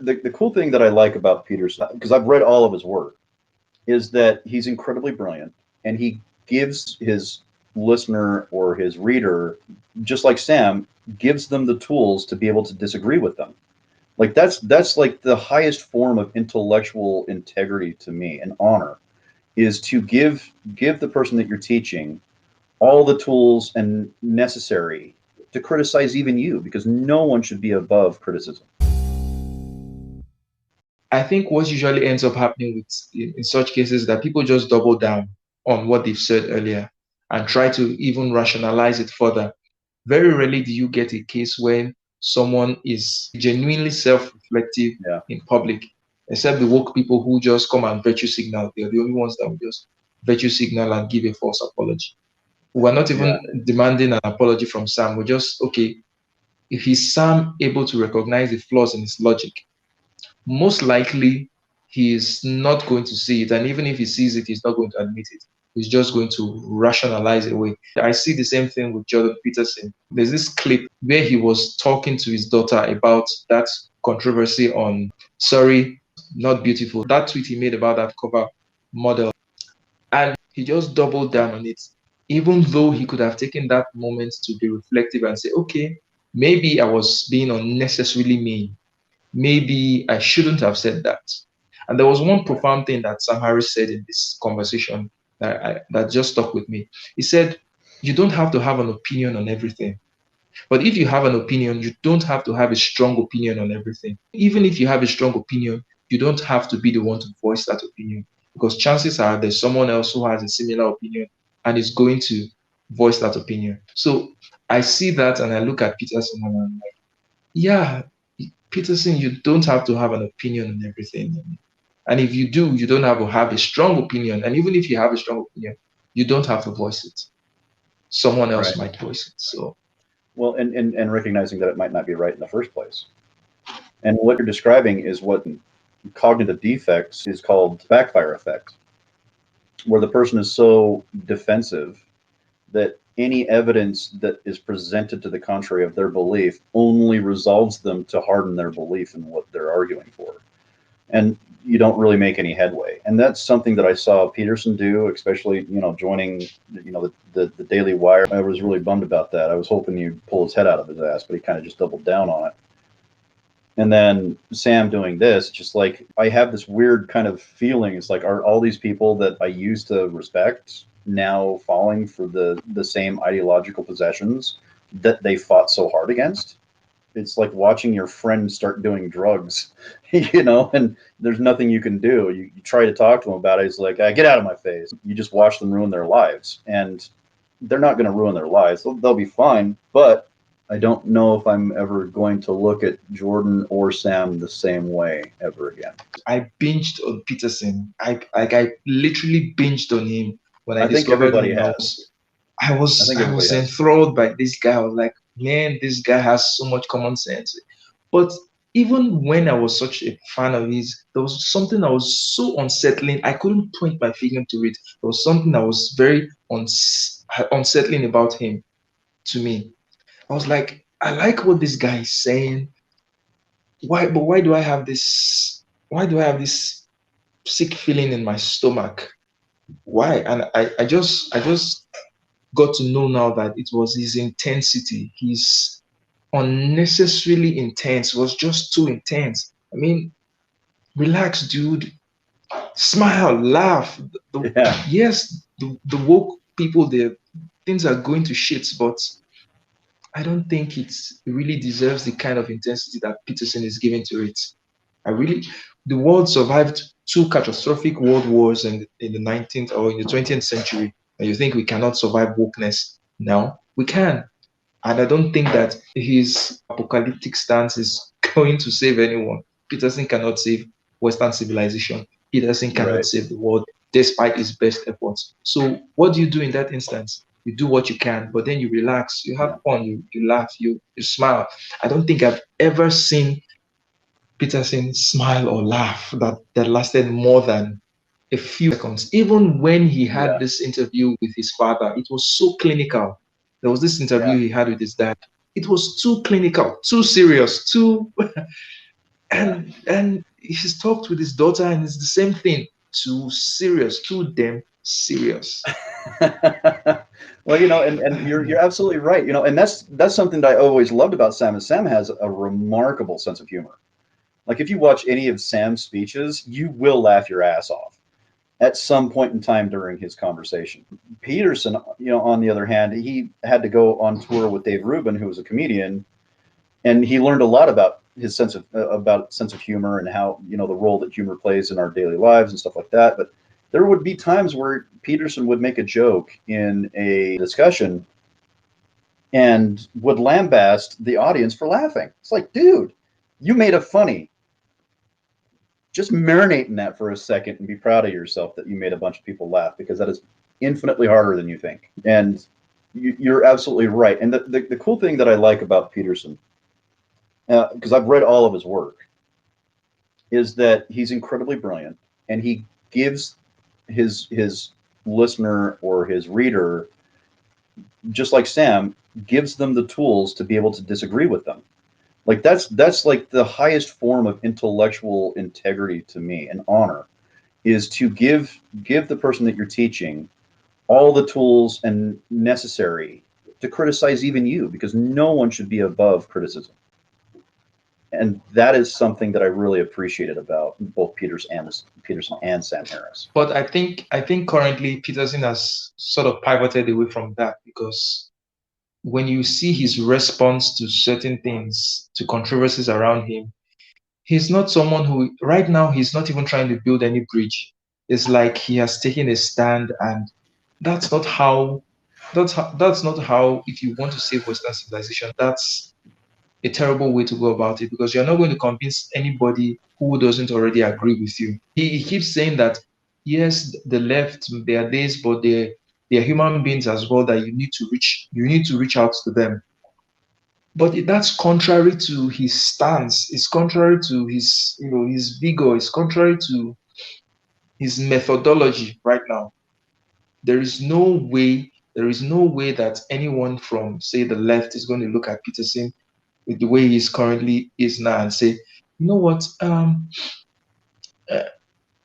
The cool thing that I like about Peterson, because I've read all of his work, is that he's incredibly brilliant and he gives his listener or his reader, just like Sam, gives them the tools to be able to disagree with them. Like that's like the highest form of intellectual integrity to me and honor is to give the person that you're teaching all the tools and necessary to criticize even you because no one should be above criticism. I think what usually ends up happening in such cases is that people just double down on what they've said earlier and try to even rationalize it further. Very rarely do you get a case when someone is genuinely self-reflective Yeah. in public, except the woke people who just come and virtue signal. They're the only ones that will just virtue signal and give a false apology. We're not Yeah. even demanding an apology from Sam. We're just, okay, if is Sam able to recognize the flaws in his logic, most likely he is not going to see it. And even if he sees it, he's not going to admit it. He's just going to rationalize it away. I see the same thing with Jordan Peterson. There's this clip where he was talking to his daughter about that controversy on Sorry, Not Beautiful, that tweet he made about that cover model. And he just doubled down on it, even though he could have taken that moment to be reflective and say, okay, maybe I was being unnecessarily mean. Maybe I shouldn't have said that. And there was one Right. profound thing that Sam Harris said in this conversation that just stuck with me. He said, you don't have to have an opinion on everything. But if you have an opinion, you don't have to have a strong opinion on everything. Even if you have a strong opinion, you don't have to be the one to voice that opinion because chances are there's someone else who has a similar opinion and is going to voice that opinion. So I see that and I look at Peterson and I'm like, yeah, Peterson, you don't have to have an opinion on everything. And if you do, you don't have to have a strong opinion. And even if you have a strong opinion, you don't have to voice it. Someone else Right. might voice it. So Well, and recognizing that it might not be right in the first place. And what you're describing is what cognitive defects is called backfire effect, where the person is so defensive that any evidence that is presented to the contrary of their belief only resolves them to harden their belief in what they're arguing for. And you don't really make any headway. And that's something that I saw Peterson do, especially, joining, the Daily Wire. I was really bummed about that. I was hoping he'd pull his head out of his ass, but he kind of just doubled down on it. And then Sam doing this, just like I have this weird kind of feeling. It's like, are all these people that I used to respect now falling for the same ideological possessions that they fought so hard against? It's like watching your friend start doing drugs, and there's nothing you can do. You try to talk to them about it. It's like, get out of my face. You just watch them ruin their lives. And they're not going to ruin their lives. They'll be fine. But I don't know if I'm ever going to look at Jordan or Sam the same way ever again. I binged on Peterson. I literally binged on him when I I think discovered everybody him. has. I I was think I everybody was has. enthralled by this guy. I was like, man, this guy has so much common sense. But even when I was such a fan of his, there was something that was so unsettling. I couldn't point my finger to it. There was something that was very unsettling about him to me. I was like, I like what this guy is saying. But why do I have this? Why do I have this sick feeling in my stomach? Why? And I just got to know now that it was his intensity. His unnecessarily intense was just too intense. I mean, relax, dude. Smile, laugh. Yeah. Yes, the woke people, the things are going to shit, but I don't think it really deserves the kind of intensity that Peterson is giving to it. I really, the world survived two catastrophic world wars in the 19th or in the 20th century, and you think we cannot survive wokeness now? We can. And I don't think that his apocalyptic stance is going to save anyone. Peterson cannot save Western civilization. Peterson cannot Right. save the world despite his best efforts. So, what do you do in that instance? You do what you can, but then you relax, you have Yeah. fun, you laugh, you smile. I don't think I've ever seen Peterson smile or laugh that lasted more than a few seconds. Even when he had Yeah. this interview with his father, it was so clinical. There was this interview Yeah. he had with his dad. It was too clinical, too serious, too. And he's talked with his daughter, and it's the same thing. Too serious, too damn serious. Well, and you're absolutely right. And that's something that I always loved about Sam. Is Sam has a remarkable sense of humor. Like if you watch any of Sam's speeches, you will laugh your ass off at some point in time during his conversation. Peterson, on the other hand, he had to go on tour with Dave Rubin, who was a comedian, and he learned a lot about his sense of humor and how the role that humor plays in our daily lives and stuff like that. But there would be times where Peterson would make a joke in a discussion and would lambaste the audience for laughing. It's like, dude, you made a funny. Just marinate in that for a second and be proud of yourself that you made a bunch of people laugh, because that is infinitely harder than you think. And you're absolutely right. And the cool thing that I like about Peterson, because I've read all of his work, is that he's incredibly brilliant, and he gives his listener or his reader, just like Sam, gives them the tools to be able to disagree with them. Like that's like the highest form of intellectual integrity to me, and honor, is to give the person that you're teaching all the tools and necessary to criticize even you, because no one should be above criticism. And that is something that I really appreciated about both Peterson and Sam Harris. But I think currently Peterson has sort of pivoted away from that, because when you see his response to certain things, to controversies around him, he's not someone who, right now, he's not even trying to build any bridge. It's like he has taken a stand, and that's not how, that's not how, if you want to save Western civilization, that's a terrible way to go about it, because you're not going to convince anybody who doesn't already agree with you. He keeps saying that, yes, the left, they are this, but they're human beings as well, that you need to reach out to them. But that's contrary to his stance. It's contrary to his vigor. It's contrary to his methodology right now. There is no way. There is no way that anyone from, say, the left is going to look at Peterson with the way he's currently is now and say, you know what, uh,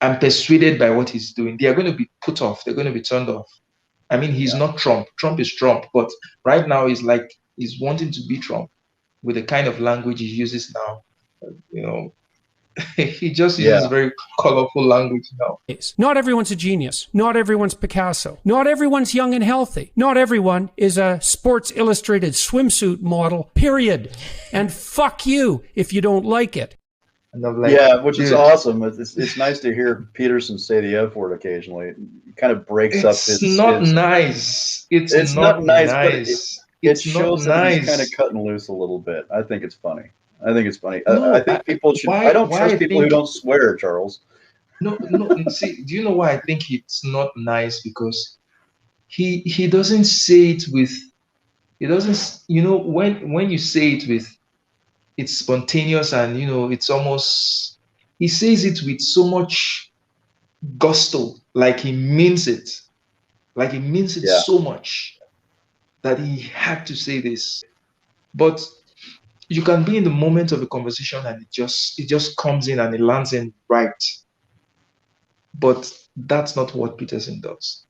I'm persuaded by what he's doing. They are going to be put off. They're going to be turned off. I mean, he's Yeah. not Trump. Trump is Trump, but right now he's like he's wanting to be Trump with the kind of language he uses now. You know, he just uses Yeah. very colorful language now. Not everyone's a genius. Not everyone's Picasso. Not everyone's young and healthy. Not everyone is a Sports Illustrated swimsuit model, period. And fuck you if you don't like it. And I'm like, Yeah, which is dude, awesome. It's nice to hear Peterson say the F word occasionally. It kind of breaks up it's not nice. It's It's not not nice, but nice. it It's not shows that he's kind of nice. cutting loose a little bit. I think it's funny. I think it's funny. I No, think people should. I why? don't Why trust I people who think don't swear, Charles. no, no. See, do you know why I think it's not nice? Because he doesn't say it with. He doesn't. When you say it with, it's spontaneous, and it's almost. He says it with so much gusto, like he means it, like he means it Yeah. so much that he had to say this. But you can be in the moment of a conversation, and it just comes in and it lands in right. But that's not what Peterson does.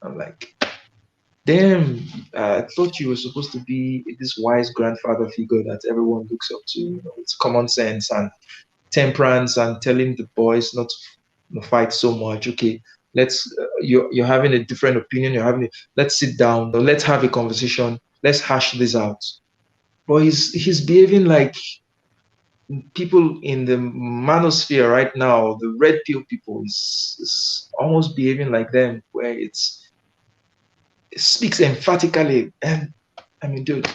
I'm like, damn, I thought you were supposed to be this wise grandfather figure that everyone looks up to. It's common sense and temperance, and telling the boys not to fight so much. Okay, you're having a different opinion. Let's sit down. Let's have a conversation. Let's hash this out. But he's behaving like people in the manosphere right now, the red pill people, is almost behaving like them, where it speaks emphatically. And I mean, dude,